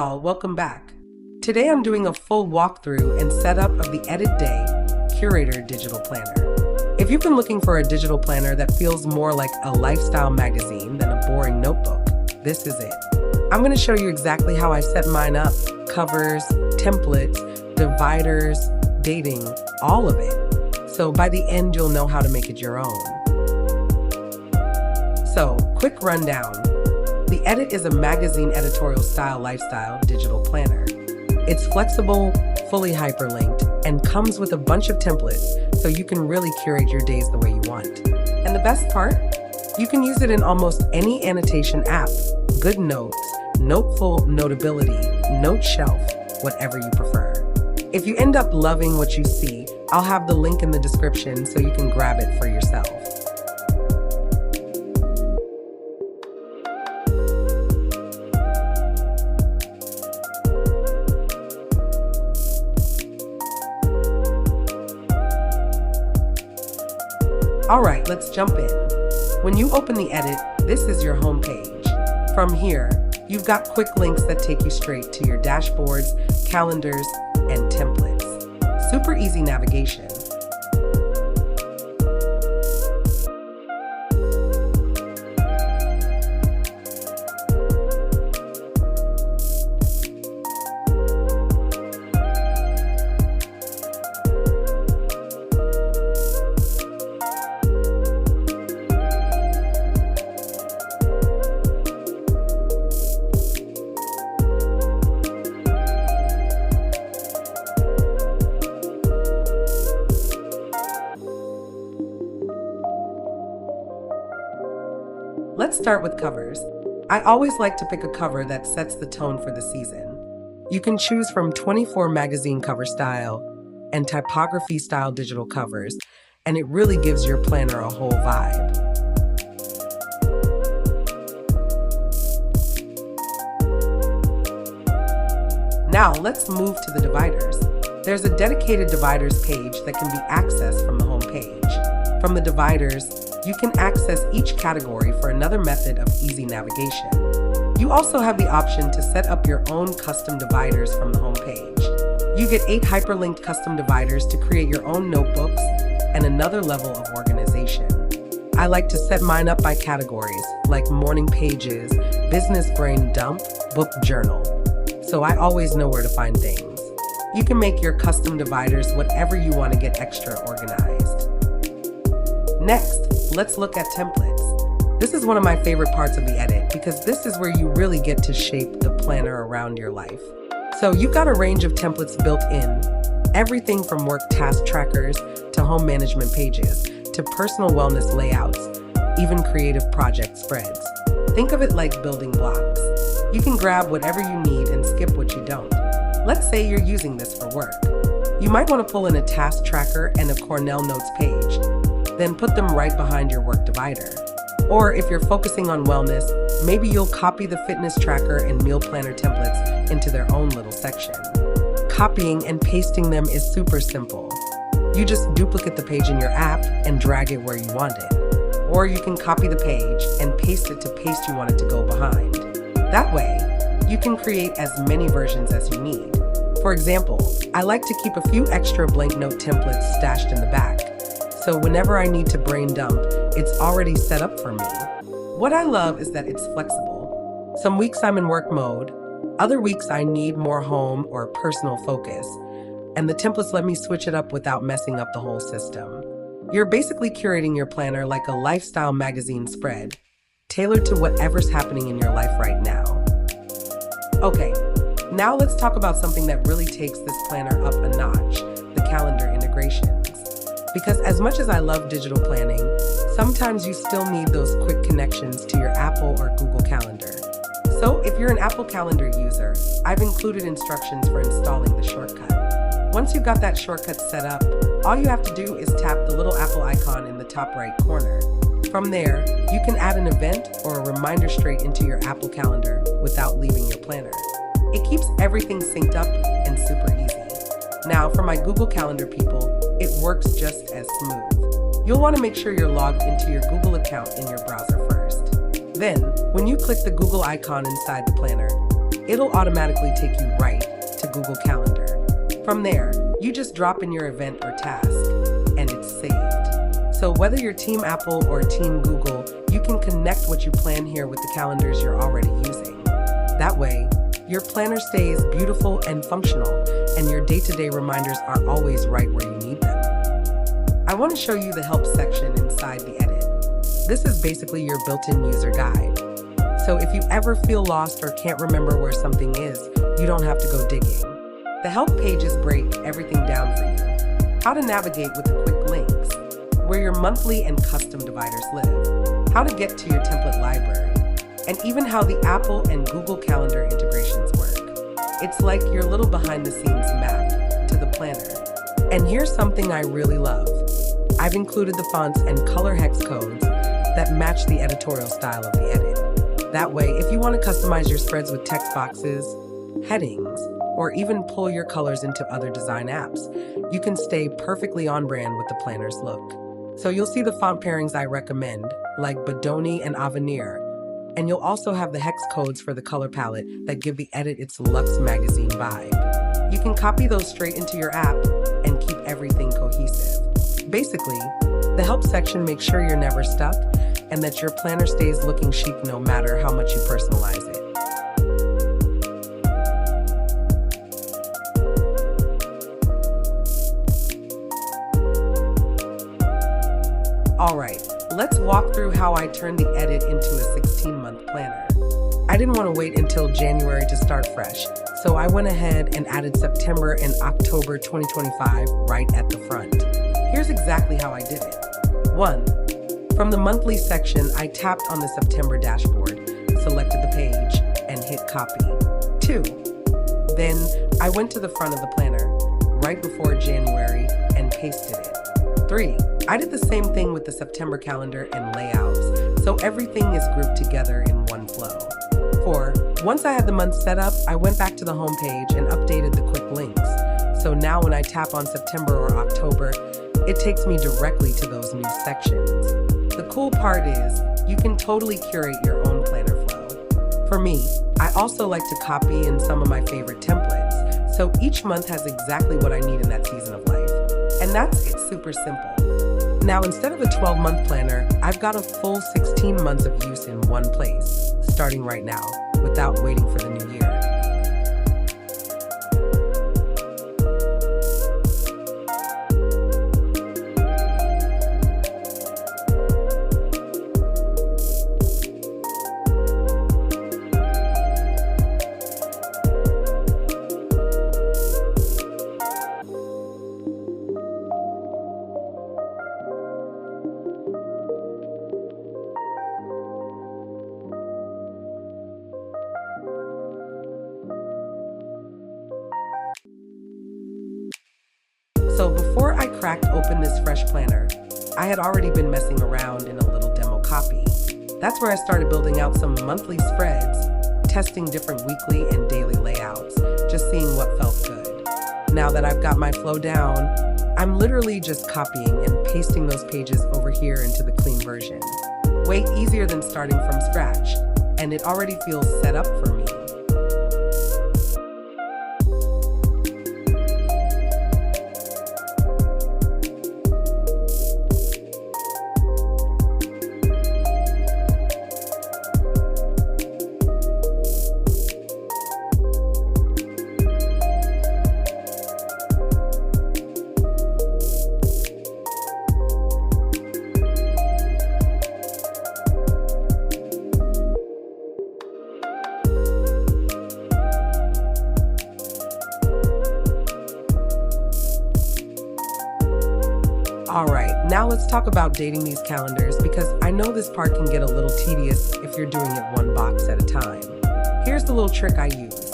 all, welcome back. Today I'm doing a full walkthrough and setup of the Edit Day Curator Digital Planner. If you've been looking for a digital planner that feels more like a lifestyle magazine than a boring notebook, this is it. I'm going to show you exactly how I set mine up, covers, templates, dividers, dating, all of it. So by the end, you'll know how to make it your own. So, quick rundown. The Edit is a magazine editorial style lifestyle digital planner. It's flexible, fully hyperlinked, and comes with a bunch of templates so you can really curate your days the way you want. And the best part? You can use it in almost any annotation app, GoodNotes, Noteful, Notability, Noteshelf, whatever you prefer. If you end up loving what you see, I'll have the link in the description so you can grab it for yourself. Alright, let's jump in. When you open the Edit, this is your home page. From here, you've got quick links that take you straight to your dashboards, calendars, and templates. Super easy navigation. Let's start with covers. I always like to pick a cover that sets the tone for the season. You can choose from 24 magazine cover style and typography style digital covers, and it really gives your planner a whole vibe. Now let's move to the dividers. There's a dedicated dividers page that can be accessed from the home page. From the dividers, you can access each category for another method of easy navigation. You also have the option to set up your own custom dividers from the home page. You get 8 hyperlinked custom dividers to create your own notebooks and another level of organization. I like to set mine up by categories like morning pages, business brain dump, book journal. So I always know where to find things. You can make your custom dividers whatever you want to get extra organized. Next, let's look at templates. This is one of my favorite parts of the Edit because this is where you really get to shape the planner around your life. So you've got a range of templates built in, everything from work task trackers to home management pages to personal wellness layouts, even creative project spreads. Think of it like building blocks. You can grab whatever you need and skip what you don't. Let's say you're using this for work. You might want to pull in a task tracker and a Cornell Notes page. Then put them right behind your work divider. Or if you're focusing on wellness, maybe you'll copy the fitness tracker and meal planner templates into their own little section. Copying and pasting them is super simple. You just duplicate the page in your app and drag it where you want it. Or you can copy the page and paste it to paste you want it to go behind. That way, you can create as many versions as you need. For example, I like to keep a few extra blank note templates stashed in the back. So whenever I need to brain dump, it's already set up for me. What I love is that it's flexible. Some weeks I'm in work mode, other weeks I need more home or personal focus, and the templates let me switch it up without messing up the whole system. You're basically curating your planner like a lifestyle magazine spread, tailored to whatever's happening in your life right now. Okay, now let's talk about something that really takes this planner up a notch, the calendar integrations. Because as much as I love digital planning, sometimes you still need those quick connections to your Apple or Google Calendar. So if you're an Apple Calendar user, I've included instructions for installing the shortcut. Once you've got that shortcut set up, all you have to do is tap the little Apple icon in the top right corner. From there, you can add an event or a reminder straight into your Apple Calendar without leaving your planner. It keeps everything synced up and super easy. Now, for my Google Calendar people, it works just as smooth. You'll want to make sure you're logged into your Google account in your browser first. Then, when you click the Google icon inside the planner, it'll automatically take you right to Google Calendar. From there, you just drop in your event or task, and it's saved. So whether you're Team Apple or Team Google, you can connect what you plan here with the calendars you're already using. That way, your planner stays beautiful and functional, and your day-to-day reminders are always right where you need them. I want to show you the Help section inside the Edit. This is basically your built-in user guide. So if you ever feel lost or can't remember where something is, you don't have to go digging. The Help pages break everything down for you. How to navigate with the quick links, where your monthly and custom dividers live, how to get to your template library, and even how the Apple and Google Calendar integrations work. It's like your little behind-the-scenes map to the planner. And here's something I really love. I've included the fonts and color hex codes that match the editorial style of the Edit. That way, if you want to customize your spreads with text boxes, headings, or even pull your colors into other design apps, you can stay perfectly on brand with the planner's look. So you'll see the font pairings I recommend, like Bodoni and Avenir, and you'll also have the hex codes for the color palette that give the Edit its Luxe magazine vibe. You can copy those straight into your app and keep everything cohesive. Basically, the Help section makes sure you're never stuck and that your planner stays looking chic no matter how much you personalize it. Alright, let's walk through how I turned the Edit into a 16-month planner. I didn't want to wait until January to start fresh, so I went ahead and added September and October 2025 right at the front. Here's exactly how I did it. 1. From the monthly section, I tapped on the September dashboard, selected the page, and hit copy. 2. Then, I went to the front of the planner, right before January, and pasted it. 3. I did the same thing with the September calendar and layouts, so everything is grouped together in one flow. 4. Once I had the month set up, I went back to the home page and updated the quick links. So now when I tap on September or October, it takes me directly to those new sections. The cool part is, you can totally curate your own planner flow. For me, I also like to copy in some of my favorite templates, so each month has exactly what I need in that season of life. And that's it, super simple. Now, instead of a 12-month planner, I've got a full 16 months of use in one place, starting right now, without waiting for the new year. So before I cracked open this fresh planner, I had already been messing around in a little demo copy. That's where I started building out some monthly spreads, testing different weekly and daily layouts, just seeing what felt good. Now that I've got my flow down, I'm literally just copying and pasting those pages over here into the clean version. Way easier than starting from scratch, and it already feels set up for me. Alright, now let's talk about dating these calendars because I know this part can get a little tedious if you're doing it one box at a time. Here's the little trick I use.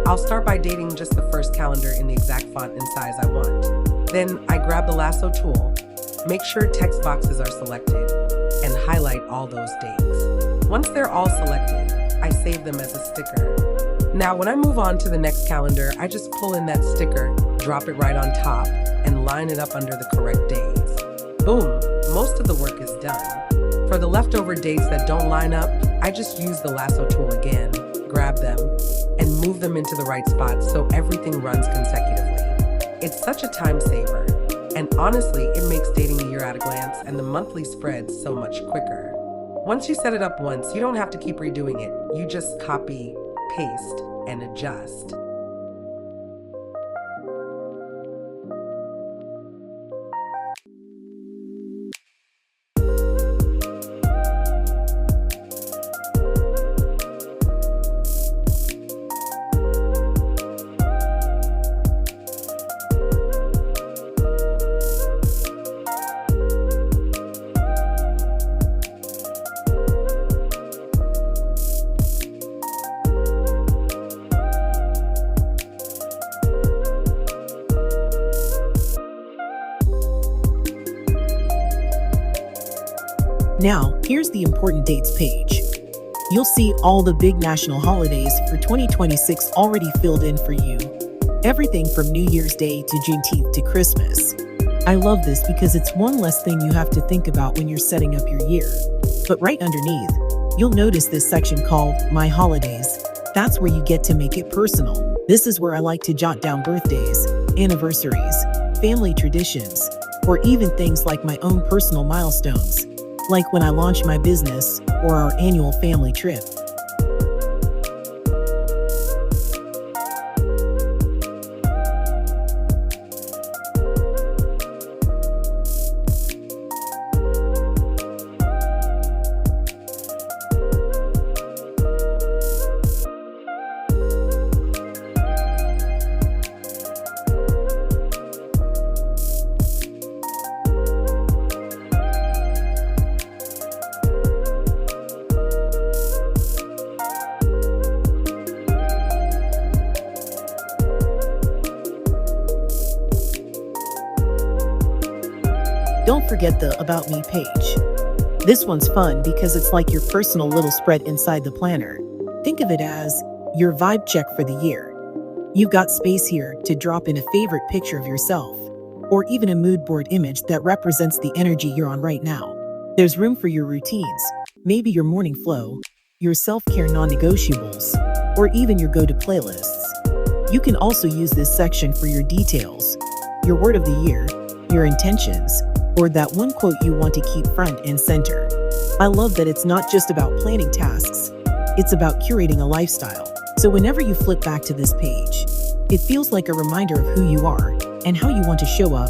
I'll start by dating just the first calendar in the exact font and size I want. Then I grab the lasso tool, make sure text boxes are selected, and highlight all those dates. Once they're all selected, I save them as a sticker. Now when I move on to the next calendar, I just pull in that sticker, drop it right on top, and line it up under the correct days. Boom, most of the work is done. For the leftover dates that don't line up, I just use the lasso tool again, grab them, and move them into the right spots so everything runs consecutively. It's such a time saver. And honestly, it makes dating a year at a glance and the monthly spreads so much quicker. Once you set it up once, you don't have to keep redoing it. You just copy, paste, and adjust. Now, here's the important dates page. You'll see all the big national holidays for 2026 already filled in for you. Everything from New Year's Day to Juneteenth to Christmas. I love this because it's one less thing you have to think about when you're setting up your year. But right underneath, you'll notice this section called My Holidays. That's where you get to make it personal. This is where I like to jot down birthdays, anniversaries, family traditions, or even things like my own personal milestones, like when I launch my business or our annual family trip. Don't forget the About Me page. This one's fun because it's like your personal little spread inside the planner. Think of it as your vibe check for the year. You've got space here to drop in a favorite picture of yourself, or even a mood board image that represents the energy you're on right now. There's room for your routines, maybe your morning flow, your self-care non-negotiables, or even your go-to playlists. You can also use this section for your details, your word of the year, your intentions, or that one quote you want to keep front and center. I love that it's not just about planning tasks, it's about curating a lifestyle. So whenever you flip back to this page, it feels like a reminder of who you are and how you want to show up.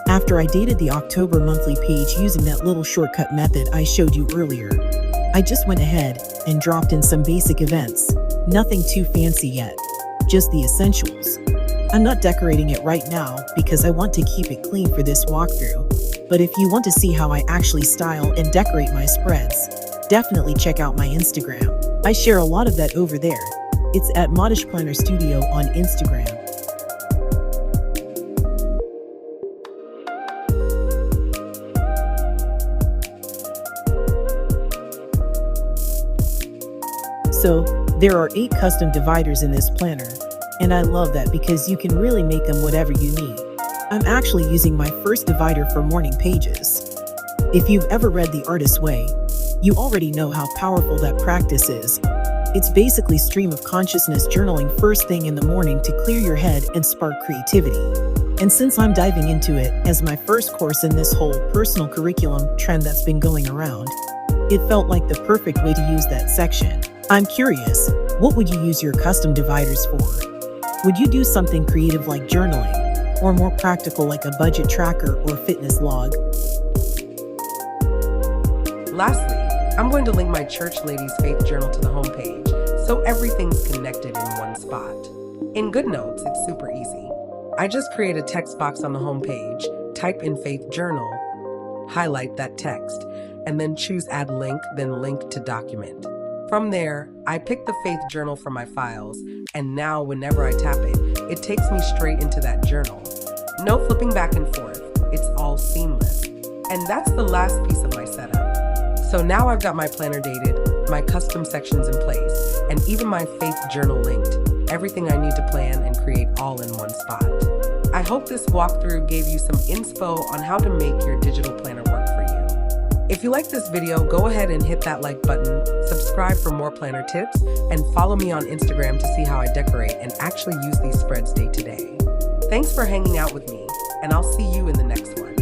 After I dated the October monthly page using that little shortcut method I showed you earlier, I just went ahead and dropped in some basic events. Nothing too fancy yet, just the essentials. I'm not decorating it right now because I want to keep it clean for this walkthrough, but if you want to see how I actually style and decorate my spreads, definitely check out my Instagram. I share a lot of that over there. It's at Modish Planner Studio on Instagram. So, there are 8 custom dividers in this planner. And I love that because you can really make them whatever you need. I'm actually using my first divider for morning pages. If you've ever read The Artist's Way, you already know how powerful that practice is. It's basically stream of consciousness journaling first thing in the morning to clear your head and spark creativity. And since I'm diving into it as my first course in this whole personal curriculum trend that's been going around, it felt like the perfect way to use that section. I'm curious, what would you use your custom dividers for? Would you do something creative like journaling, or more practical like a budget tracker or fitness log? Lastly, I'm going to link my Church Ladies Faith Journal to the homepage, so everything's connected in one spot. In GoodNotes, it's super easy. I just create a text box on the homepage, type in Faith Journal, highlight that text, and then choose Add Link, then Link to Document. From there, I pick the Faith Journal from my files, and now whenever I tap it, it takes me straight into that journal. No flipping back and forth, it's all seamless. And that's the last piece of my setup. So now I've got my planner dated, my custom sections in place, and even my Faith Journal linked, everything I need to plan and create all in one spot. I hope this walkthrough gave you some inspo on how to make your digital planner work for you. If If you like this video, go ahead and hit that like button, subscribe for more planner tips, and follow me on Instagram to see how I decorate and actually use these spreads day to day. Thanks for hanging out with me, and I'll see you in the next one.